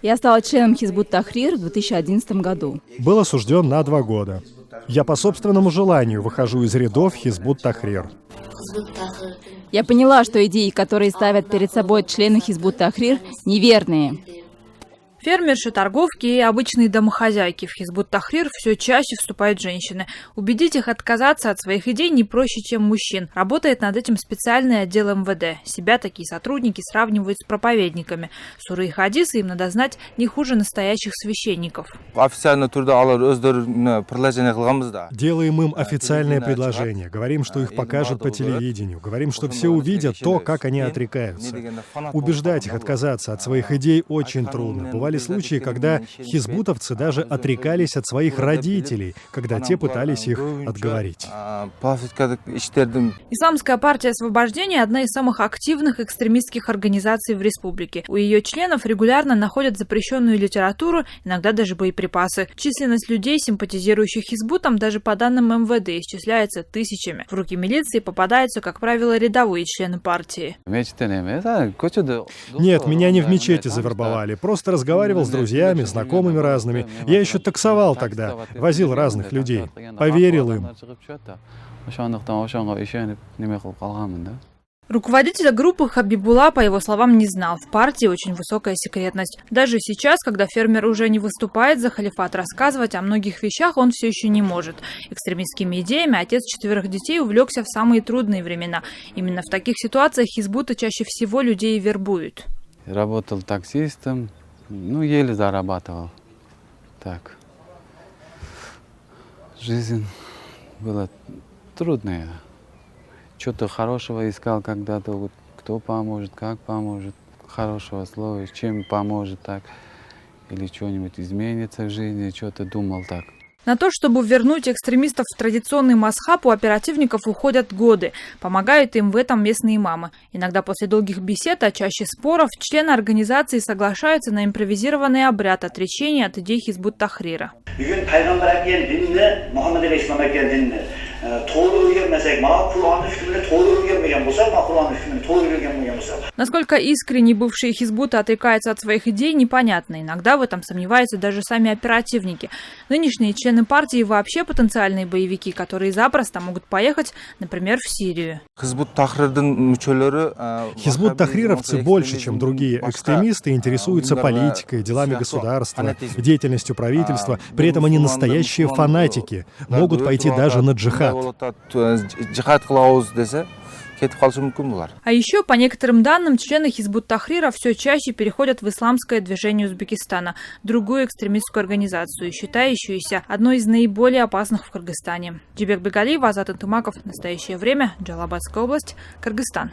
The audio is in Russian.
Я стала членом Хизбут-Тахрир в 2011 году. Был осужден на 2 года. Я по собственному желанию выхожу из рядов Хизбут-Тахрир. Я поняла, что идеи, которые ставят перед собой члены Хизбут-Тахрир, неверные. Фермерши, торговки и обычные домохозяйки в Хизбут-Тахрир все чаще вступают женщины. Убедить их отказаться от своих идей не проще, чем мужчин. Работает над этим специальный отдел МВД. Себя такие сотрудники сравнивают с проповедниками. Суры и хадисы им надо знать не хуже настоящих священников. Делаем им официальное предложение. Говорим, что их покажут по телевидению. Говорим, что все увидят то, как они отрекаются. Убеждать их отказаться от своих идей очень трудно. Бывали случаи, когда хизбутовцы даже отрекались от своих родителей, когда те пытались их отговорить. Исламская партия освобождения – одна из самых активных экстремистских организаций в республике. У ее членов регулярно находят запрещенную литературу, иногда даже боеприпасы. Численность людей, симпатизирующих хизбутам, даже по данным МВД, исчисляется тысячами. В руки милиции попадаются, как правило, рядовые члены партии. Нет, меня не в мечети завербовали, просто разговаривал с друзьями, знакомыми разными. Я еще таксовал тогда, возил разных людей. Поверил им. Руководителя группы Хабибула, по его словам, не знал. В партии очень высокая секретность. Даже сейчас, когда фермер уже не выступает за халифат, рассказывать о многих вещах он все еще не может. Экстремистскими идеями отец 4 детей увлекся в самые трудные времена. Именно в таких ситуациях хизбуты чаще всего людей вербуют. Работал таксистом, еле зарабатывал. Так. Жизнь была трудная. Что-то хорошего искал когда-то, вот, кто поможет, как поможет, хорошего слова, чем поможет так, или что-нибудь изменится в жизни, что-то думал так. На то, чтобы вернуть экстремистов в традиционный мазхаб, у оперативников уходят годы. Помогают им в этом местные имамы. Иногда после долгих бесед, а чаще споров, члены организации соглашаются на импровизированный обряд отречения от идей Хизбут-Тахрира. Насколько искренне бывшие хизбуты отрекаются от своих идей, непонятно. Иногда в этом сомневаются даже сами оперативники. Нынешние члены партии вообще потенциальные боевики, которые запросто могут поехать, например, в Сирию. Хизбут-тахрировцы больше, чем другие экстремисты, интересуются политикой, делами государства, деятельностью правительства. При этом они настоящие фанатики, могут пойти даже на джихад. А еще, по некоторым данным, члены Хизбут-Тахрира все чаще переходят в исламское движение Узбекистана, другую экстремистскую организацию, считающуюся одной из наиболее опасных в Кыргызстане. Джибек Бегалиев, Азат Антымаков. Настоящее время. Джалабадская область. Кыргызстан.